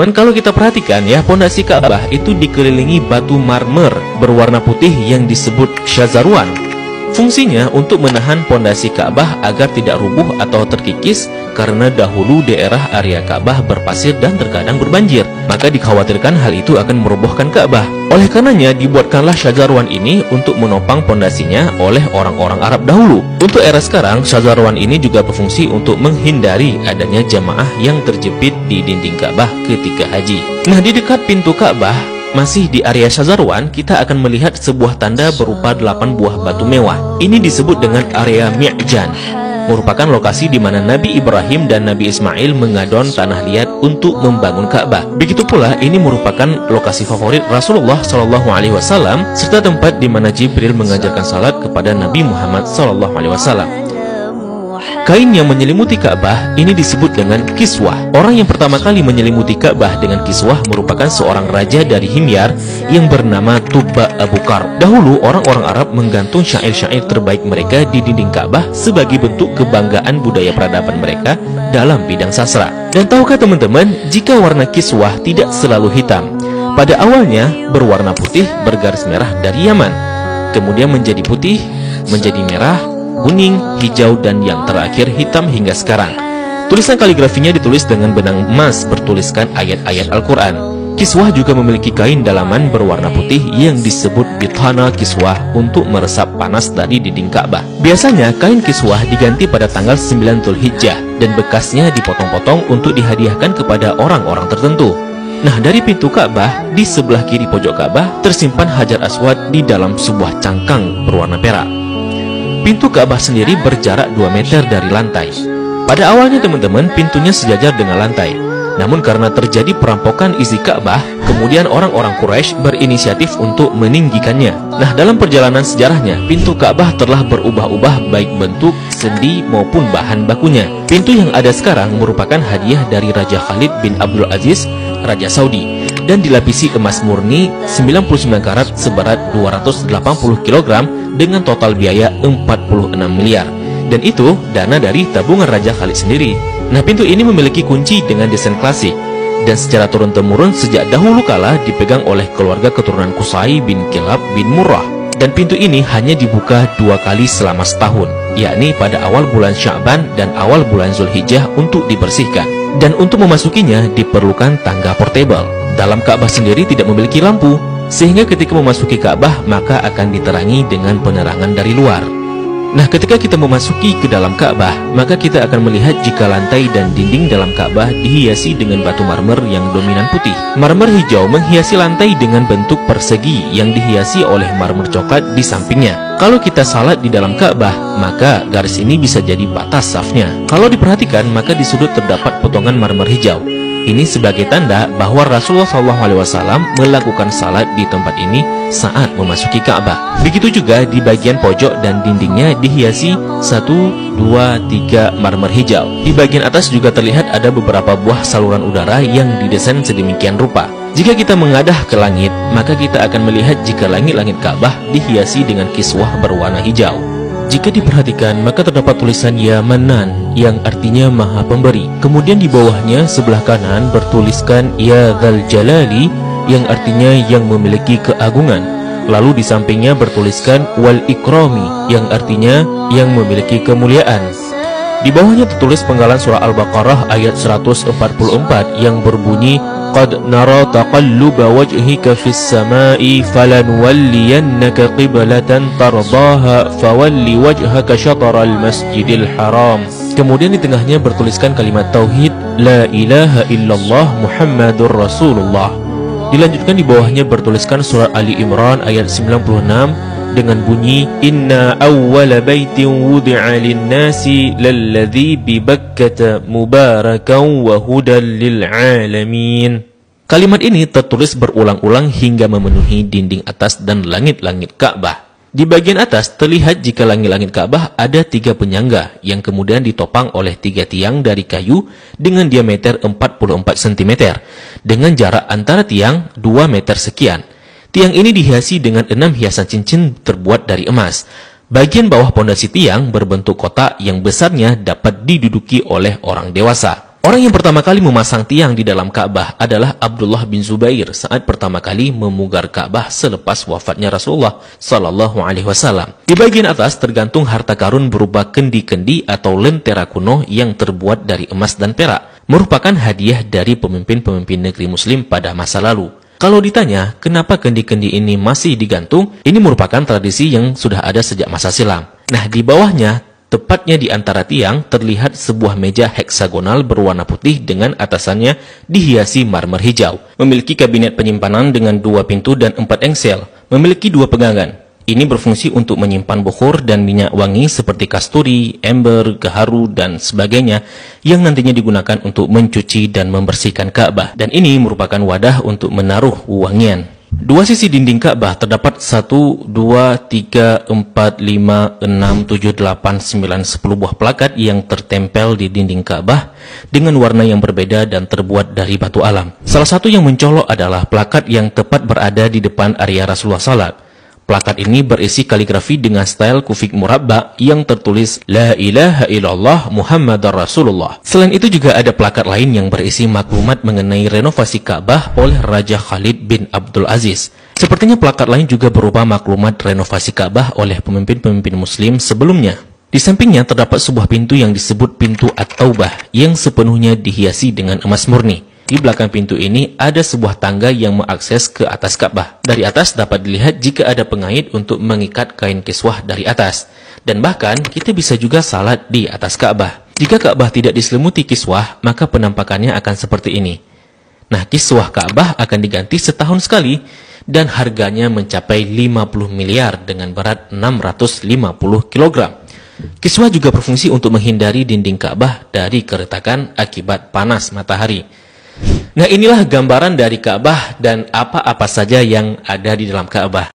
Dan kalau kita perhatikan ya, pondasi Ka'bah itu dikelilingi batu marmer berwarna putih yang disebut syazarwan. Fungsinya untuk menahan pondasi Ka'bah agar tidak rubuh atau terkikis, karena dahulu daerah area Ka'bah berpasir dan terkadang berbanjir. Maka dikhawatirkan hal itu akan merobohkan Ka'bah. Oleh karenanya dibuatkanlah syazarwan ini untuk menopang pondasinya oleh orang-orang Arab dahulu. Untuk era sekarang, syazarwan ini juga berfungsi untuk menghindari adanya jamaah yang terjepit di dinding Ka'bah ketika haji. Nah, di dekat pintu Ka'bah, masih di area syazarwan, kita akan melihat sebuah tanda berupa 8 buah batu mewah. Ini disebut dengan area Mi'jan, merupakan lokasi di mana Nabi Ibrahim dan Nabi Ismail mengadon tanah liat untuk membangun Ka'bah. Begitu pula ini merupakan lokasi favorit Rasulullah SAW, serta tempat di mana Jibril mengajarkan salat kepada Nabi Muhammad SAW. Kain yang menyelimuti Ka'bah ini disebut dengan kiswah. Orang yang pertama kali menyelimuti Ka'bah dengan kiswah merupakan seorang raja dari Himyar yang bernama Tubba Abu Qarb. Dahulu orang-orang Arab menggantung syair-syair terbaik mereka di dinding Ka'bah sebagai bentuk kebanggaan budaya peradaban mereka dalam bidang sastra. Dan tahukah teman-teman, jika warna kiswah tidak selalu hitam. Pada awalnya berwarna putih bergaris merah dari Yaman, kemudian menjadi putih, menjadi merah, kuning, hijau, dan yang terakhir hitam hingga sekarang. Tulisan kaligrafinya ditulis dengan benang emas bertuliskan ayat-ayat Al-Quran. Kiswah juga memiliki kain dalaman berwarna putih yang disebut bithana kiswah untuk meresap panas dari dinding Ka'bah. Biasanya kain kiswah diganti pada tanggal 9 Dzulhijjah dan bekasnya dipotong-potong untuk dihadiahkan kepada orang-orang tertentu. Nah, dari pintu Ka'bah, di sebelah kiri pojok Ka'bah tersimpan Hajar Aswad di dalam sebuah cangkang berwarna perak. Pintu Ka'bah sendiri berjarak 2 meter dari lantai. Pada awalnya teman-teman, pintunya sejajar dengan lantai. Namun karena terjadi perampokan isi Ka'bah, kemudian orang-orang Quraisy berinisiatif untuk meninggikannya. Nah, dalam perjalanan sejarahnya, pintu Ka'bah telah berubah-ubah baik bentuk, sendi maupun bahan bakunya. Pintu yang ada sekarang merupakan hadiah dari Raja Khalid bin Abdul Aziz, Raja Saudi, dan dilapisi emas murni 99 karat seberat 280 kg dengan total biaya 46 miliar. Dan itu dana dari tabungan Raja Khalid sendiri. Nah, pintu ini memiliki kunci dengan desain klasik dan secara turun-temurun sejak dahulu kala dipegang oleh keluarga keturunan Qusay bin Kilab bin Murrah. Dan pintu ini hanya dibuka 2 kali selama setahun, yakni pada awal bulan Sya'ban dan awal bulan Zulhijjah untuk dibersihkan. Dan untuk memasukinya diperlukan tangga portable. Dalam Ka'bah sendiri tidak memiliki lampu, sehingga ketika memasuki Ka'bah maka akan diterangi dengan penerangan dari luar. Nah, ketika kita memasuki ke dalam Ka'bah, maka kita akan melihat jika lantai dan dinding dalam Ka'bah dihiasi dengan batu marmer yang dominan putih. Marmer hijau menghiasi lantai dengan bentuk persegi yang dihiasi oleh marmer coklat di sampingnya. Kalau kita salat di dalam Ka'bah, maka garis ini bisa jadi batas safnya. Kalau diperhatikan, maka di sudut terdapat potongan marmer hijau. Ini sebagai tanda bahwa Rasulullah SAW melakukan salat di tempat ini saat memasuki Ka'bah. Begitu juga di bagian pojok dan dindingnya dihiasi 1, 2, 3 marmer hijau. Di bagian atas juga terlihat ada beberapa buah saluran udara yang didesain sedemikian rupa. Jika kita mengadah ke langit, maka kita akan melihat jika langit-langit Ka'bah dihiasi dengan kiswah berwarna hijau. Jika diperhatikan, maka terdapat tulisan Ya Manan yang artinya Maha Pemberi. Kemudian di bawahnya sebelah kanan bertuliskan Ya Dzal Jalali yang artinya yang memiliki keagungan. Lalu di sampingnya bertuliskan Wal Ikrami yang artinya yang memiliki kemuliaan. Di bawahnya tertulis penggalan surah Al-Baqarah ayat 144 yang berbunyi Qad nara taqalluba wajhika fis samai falanuwalliyannaka qiblatan tardaha fawalli wajhaka syatral masjidil haram. Kemudian di tengahnya bertuliskan kalimat tauhid La ilaha illallah Muhammadur Rasulullah. Dilanjutkan di bawahnya bertuliskan surah Ali Imran ayat 96 dengan bunyi Inna awwala baitin wudi'a lin-nasi lalladzi bi Bakkata mubarakan wa hudan lil alamin. Kalimat ini tertulis berulang-ulang hingga memenuhi dinding atas dan langit-langit Ka'bah. Di bagian atas terlihat jika langit-langit Ka'bah ada 3 penyangga yang kemudian ditopang oleh 3 tiang dari kayu dengan diameter 44 cm dengan jarak antara tiang 2 meter sekian. Tiang ini dihiasi dengan 6 hiasan cincin terbuat dari emas. Bagian bawah pondasi tiang berbentuk kotak yang besarnya dapat diduduki oleh orang dewasa. Orang yang pertama kali memasang tiang di dalam Ka'bah adalah Abdullah bin Zubair saat pertama kali memugar Ka'bah selepas wafatnya Rasulullah Sallallahu Alaihi Wasallam. Di bagian atas tergantung harta karun berupa kendi-kendi atau lentera kuno yang terbuat dari emas dan perak, merupakan hadiah dari pemimpin-pemimpin negeri Muslim pada masa lalu. Kalau ditanya kenapa kendi-kendi ini masih digantung, ini merupakan tradisi yang sudah ada sejak masa silam. Nah, di bawahnya, tepatnya di antara tiang, terlihat sebuah meja heksagonal berwarna putih dengan atasannya dihiasi marmer hijau. Memiliki kabinet penyimpanan dengan 2 pintu dan 4 engsel. Memiliki 2 pegangan. Ini berfungsi untuk menyimpan bukhur dan minyak wangi seperti kasturi, ember, gaharu, dan sebagainya yang nantinya digunakan untuk mencuci dan membersihkan Ka'bah. Dan ini merupakan wadah untuk menaruh wangian. 2 sisi dinding Ka'bah terdapat 1, 2, 3, 4, 5, 6, 7, 8, 9, 10 buah plakat yang tertempel di dinding Ka'bah dengan warna yang berbeda dan terbuat dari batu alam. Salah satu yang mencolok adalah plakat yang tepat berada di depan area Rasulullah SAW. Plakat ini berisi kaligrafi dengan style kufik murabba yang tertulis La ilaha illallah Muhammadar Rasulullah. Selain itu juga ada plakat lain yang berisi maklumat mengenai renovasi Ka'bah oleh Raja Khalid bin Abdul Aziz. Sepertinya plakat lain juga berupa maklumat renovasi Ka'bah oleh pemimpin-pemimpin Muslim sebelumnya. Di sampingnya terdapat sebuah pintu yang disebut pintu At-Taubah yang sepenuhnya dihiasi dengan emas murni. Di belakang pintu ini ada sebuah tangga yang mengakses ke atas Ka'bah. Dari atas dapat dilihat jika ada pengait untuk mengikat kain kiswah dari atas. Dan bahkan kita bisa juga salat di atas Ka'bah. Jika Ka'bah tidak diselimuti kiswah, maka penampakannya akan seperti ini. Nah, kiswah Ka'bah akan diganti setahun sekali dan harganya mencapai 50 miliar dengan berat 650 kg. Kiswah juga berfungsi untuk menghindari dinding Ka'bah dari keretakan akibat panas matahari. Nah, inilah gambaran dari Ka'bah dan apa-apa saja yang ada di dalam Ka'bah.